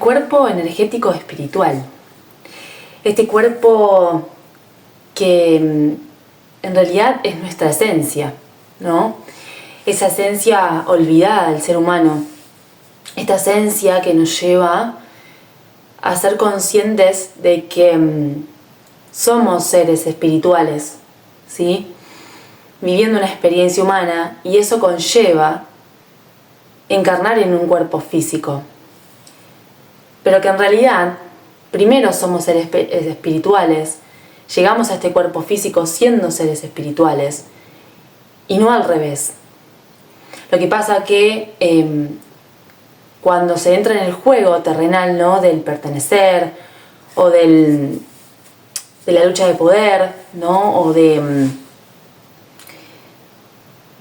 cuerpo energético espiritual. Este cuerpo que en realidad es nuestra esencia, ¿no? Esa esencia olvidada del ser humano. Esta esencia que nos lleva a ser conscientes de que somos seres espirituales, ¿sí? Viviendo una experiencia humana, y eso conlleva encarnar en un cuerpo físico. Pero que en realidad, primero somos seres espirituales, llegamos a este cuerpo físico siendo seres espirituales, y no al revés. Lo que pasa que cuando se entra en el juego terrenal, ¿no?, del pertenecer, o de la lucha de poder, ¿no?, o de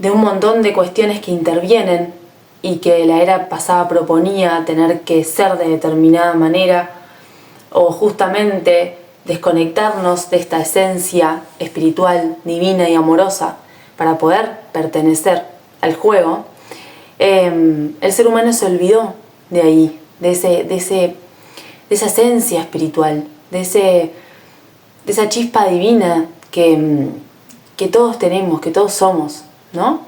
un montón de cuestiones que intervienen y que la era pasada proponía tener que ser de determinada manera, o justamente desconectarnos de esta esencia espiritual, divina y amorosa para poder pertenecer al juego, el ser humano se olvidó de ahí, de esa esencia espiritual, de esa chispa divina que todos tenemos, que todos somos, ¿no?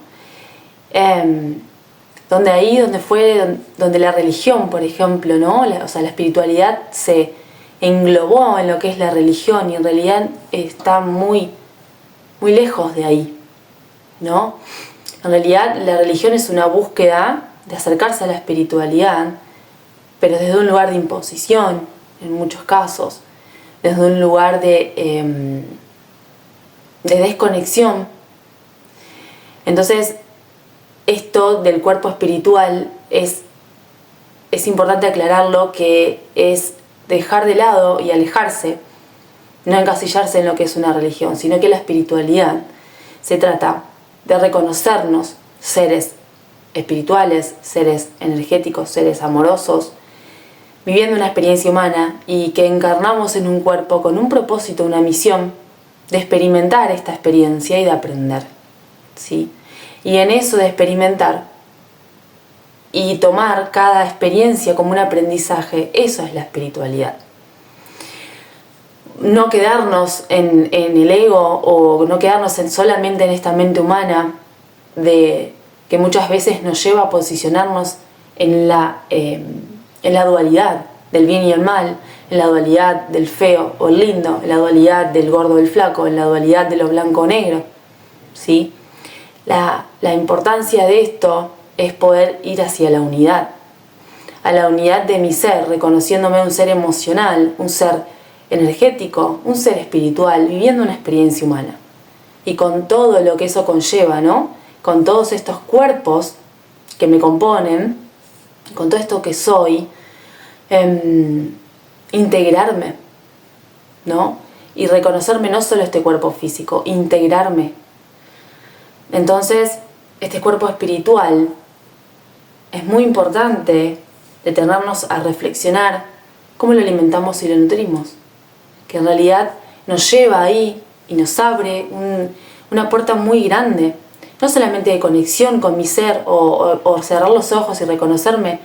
Donde la religión, por ejemplo, ¿no? La espiritualidad se englobó en lo que es la religión, y en realidad está muy, muy lejos de ahí, ¿no? En realidad la religión es una búsqueda de acercarse a la espiritualidad, pero desde un lugar de imposición, en muchos casos, desde un lugar de desconexión. Entonces, esto del cuerpo espiritual es importante aclararlo, que es dejar de lado y alejarse, no encasillarse en lo que es una religión, sino que la espiritualidad se trata de reconocernos seres espirituales, seres energéticos, seres amorosos, viviendo una experiencia humana, y que encarnamos en un cuerpo con un propósito, una misión de experimentar esta experiencia y de aprender, ¿sí? Y en eso de experimentar y tomar cada experiencia como un aprendizaje, eso es la espiritualidad. No quedarnos en el ego, o no quedarnos solamente en esta mente humana que muchas veces nos lleva a posicionarnos en la dualidad del bien y el mal, en la dualidad del feo o el lindo, en la dualidad del gordo o el flaco, en la dualidad de lo blanco o negro, ¿sí? La importancia de esto es poder ir hacia la unidad, a la unidad de mi ser, reconociéndome un ser emocional, un ser energético, un ser espiritual, viviendo una experiencia humana. Y con todo lo que eso conlleva, ¿no? Con todos estos cuerpos que me componen, con todo esto que soy, integrarme, ¿no? Y reconocerme no solo este cuerpo físico, integrarme. Entonces, este cuerpo espiritual es muy importante detenernos a reflexionar cómo lo alimentamos y lo nutrimos, que en realidad nos lleva ahí y nos abre una puerta muy grande, no solamente de conexión con mi ser, o cerrar los ojos y reconocerme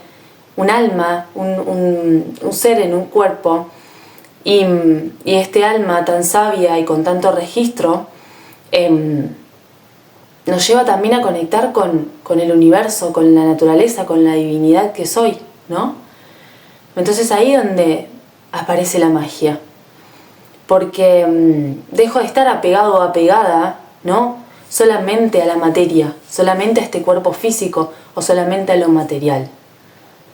un alma, un ser en un cuerpo, y este alma tan sabia y con tanto registro nos lleva también a conectar con el universo, con la naturaleza, con la divinidad que soy, ¿no? Entonces ahí es donde aparece la magia, porque dejo de estar apegado o apegada, ¿no?, solamente a la materia, solamente a este cuerpo físico, o solamente a lo material.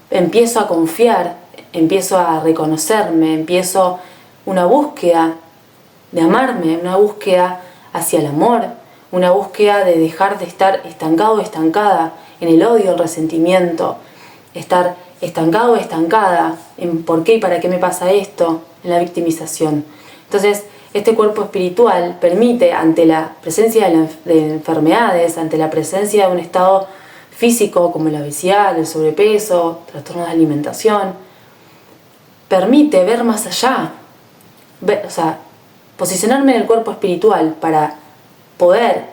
Empiezo a confiar, empiezo a reconocerme, empiezo una búsqueda de amarme, una búsqueda hacia el amor, una búsqueda de dejar de estar estancado o estancada en el odio, el resentimiento, estar estancado o estancada en por qué y para qué me pasa esto, en la victimización. Entonces, este cuerpo espiritual permite, ante la presencia de enfermedades, ante la presencia de un estado físico como la obesidad, el sobrepeso, trastornos de alimentación, permite ver más allá, posicionarme en el cuerpo espiritual para poder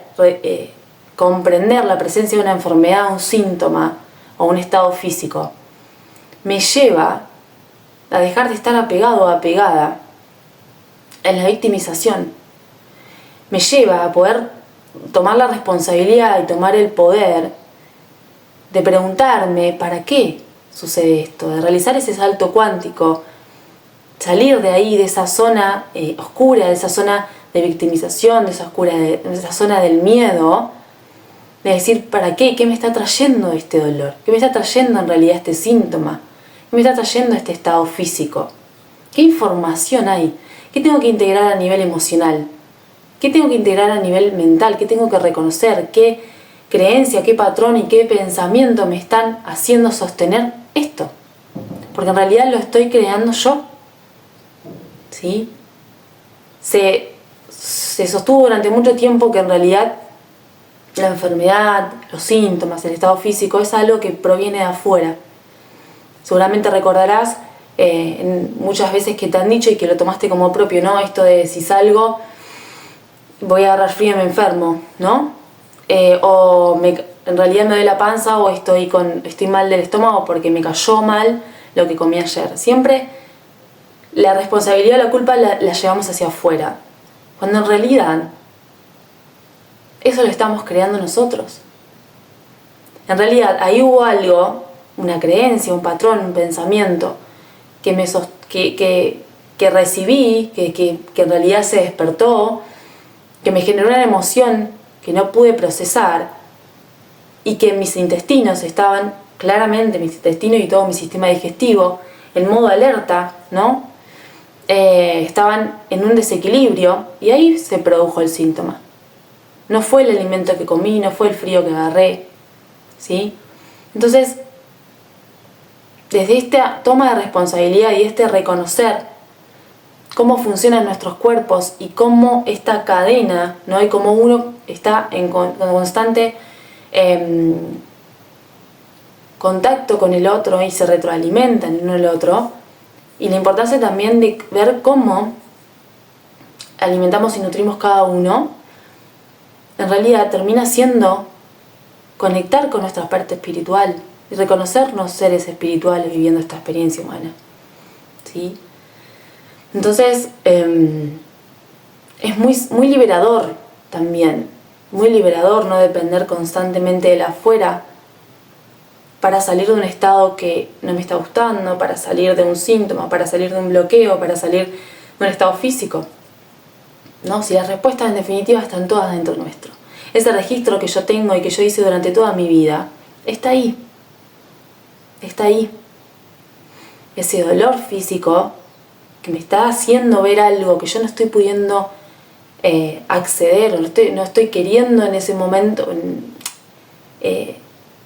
comprender la presencia de una enfermedad, un síntoma o un estado físico, me lleva a dejar de estar apegado o apegada en la victimización, me lleva a poder tomar la responsabilidad y tomar el poder de preguntarme ¿para qué sucede esto? De realizar ese salto cuántico, salir de ahí, de esa zona oscura, de esa zona de victimización, de esa zona del miedo, de decir ¿para qué? ¿Qué me está trayendo este dolor? ¿Qué me está trayendo en realidad este síntoma? ¿Qué me está trayendo este estado físico? ¿Qué información hay? ¿Qué tengo que integrar a nivel emocional? ¿Qué tengo que integrar a nivel mental? ¿Qué tengo que reconocer? ¿Qué creencia, qué patrón y qué pensamiento me están haciendo sostener esto? Porque en realidad lo estoy creando yo. ¿Sí? Se sostuvo durante mucho tiempo que en realidad la enfermedad, los síntomas, el estado físico es algo que proviene de afuera. Seguramente recordarás muchas veces que te han dicho y que lo tomaste como propio, ¿no? Esto de si salgo voy a agarrar frío y me enfermo, ¿no? En realidad me duele la panza o estoy mal del estómago porque me cayó mal lo que comí ayer. Siempre la responsabilidad o la culpa la llevamos hacia afuera, cuando en realidad eso lo estamos creando nosotros. En realidad ahí hubo algo, una creencia, un patrón, un pensamiento que recibí, que en realidad se despertó, que me generó una emoción que no pude procesar y que mis intestinos estaban claramente, mis intestinos y todo mi sistema digestivo, en modo alerta, ¿no? Estaban en un desequilibrio y ahí se produjo el síntoma. No fue el alimento que comí, no fue el frío que agarré, ¿sí? Entonces, desde esta toma de responsabilidad y este reconocer cómo funcionan nuestros cuerpos y cómo esta cadena, ¿no? Y cómo uno está en constante contacto con el otro y se retroalimentan el uno al otro, y la importancia también de ver cómo alimentamos y nutrimos cada uno, en realidad termina siendo conectar con nuestra parte espiritual y reconocernos seres espirituales viviendo esta experiencia humana, ¿sí? Entonces es muy liberador también, muy liberador no depender constantemente del afuera para salir de un estado que no me está gustando, para salir de un síntoma, para salir de un bloqueo, para salir de un estado físico, ¿no? Si las respuestas en definitiva están todas dentro nuestro. Ese registro que yo tengo y que yo hice durante toda mi vida está ahí, está ahí. Ese dolor físico que me está haciendo ver algo que yo no estoy pudiendo acceder, o no estoy queriendo en ese momento,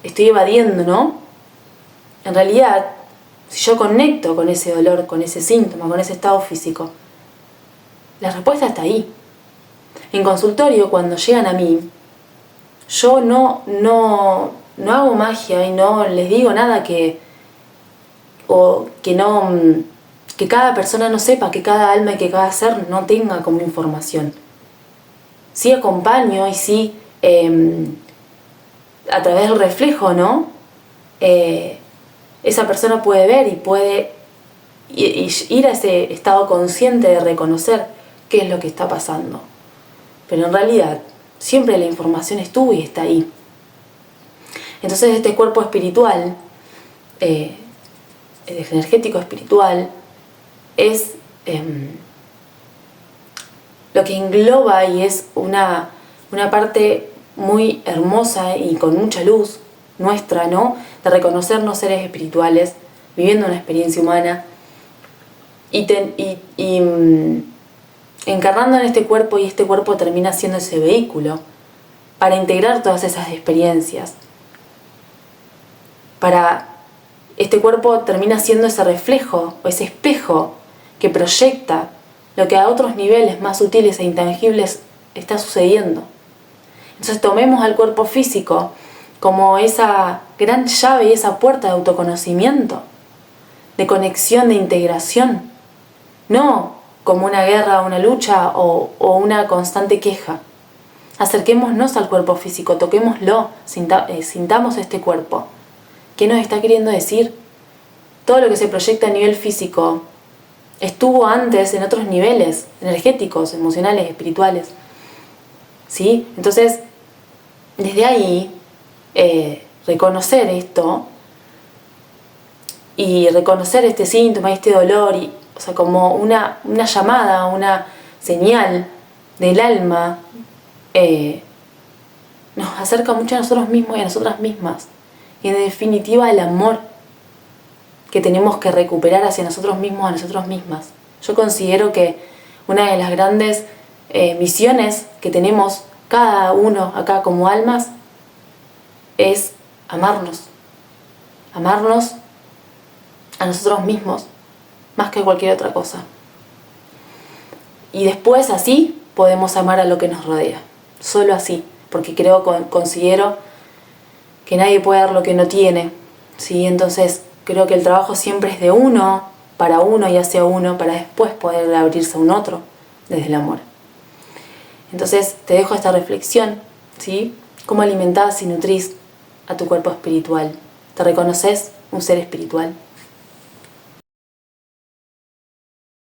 estoy evadiendo, ¿no? En realidad, si yo conecto con ese dolor, con ese síntoma, con ese estado físico, la respuesta está ahí. En consultorio, cuando llegan a mí, yo no hago magia y no les digo nada que cada persona no sepa, que cada alma y que cada ser no tenga como información. Sí acompaño y sí, a través del reflejo, ¿no? Esa persona puede ver y puede ir a ese estado consciente de reconocer qué es lo que está pasando. Pero en realidad, siempre la información estuvo y está ahí. Entonces este cuerpo espiritual, el energético espiritual, es lo que engloba y es una parte muy hermosa y con mucha luz nuestra, ¿no? De reconocernos seres espirituales, viviendo una experiencia humana y encarnando en este cuerpo, y este cuerpo termina siendo ese vehículo para integrar todas esas experiencias. Este cuerpo termina siendo ese reflejo o ese espejo que proyecta lo que a otros niveles más sutiles e intangibles está sucediendo. Entonces tomemos al cuerpo físico como esa gran llave y esa puerta de autoconocimiento, de conexión, de integración, no como una guerra, una lucha o una constante queja. Acerquémonos al cuerpo físico, toquémoslo, sintamos este cuerpo. ¿Qué nos está queriendo decir? todo lo que se proyecta a nivel físico estuvo antes en otros niveles energéticos, emocionales, espirituales. ¿Sí? Entonces, desde ahí, reconocer esto y reconocer este síntoma, este dolor, o sea, como una llamada, una señal del alma, nos acerca mucho a nosotros mismos y a nosotras mismas. Y en definitiva, el amor que tenemos que recuperar hacia nosotros mismos, a nosotras mismas. Yo considero que una de las grandes misiones que tenemos cada uno acá como almas es amarnos. Amarnos a nosotros mismos más que cualquier otra cosa. Y después así podemos amar a lo que nos rodea. Solo así, porque considero que nadie puede dar lo que no tiene. ¿Sí? Entonces creo que el trabajo siempre es de uno, para uno y hacia uno, para después poder abrirse a un otro desde el amor. Entonces te dejo esta reflexión, ¿sí? ¿Cómo alimentás y nutrís a tu cuerpo espiritual? ¿Te reconoces un ser espiritual?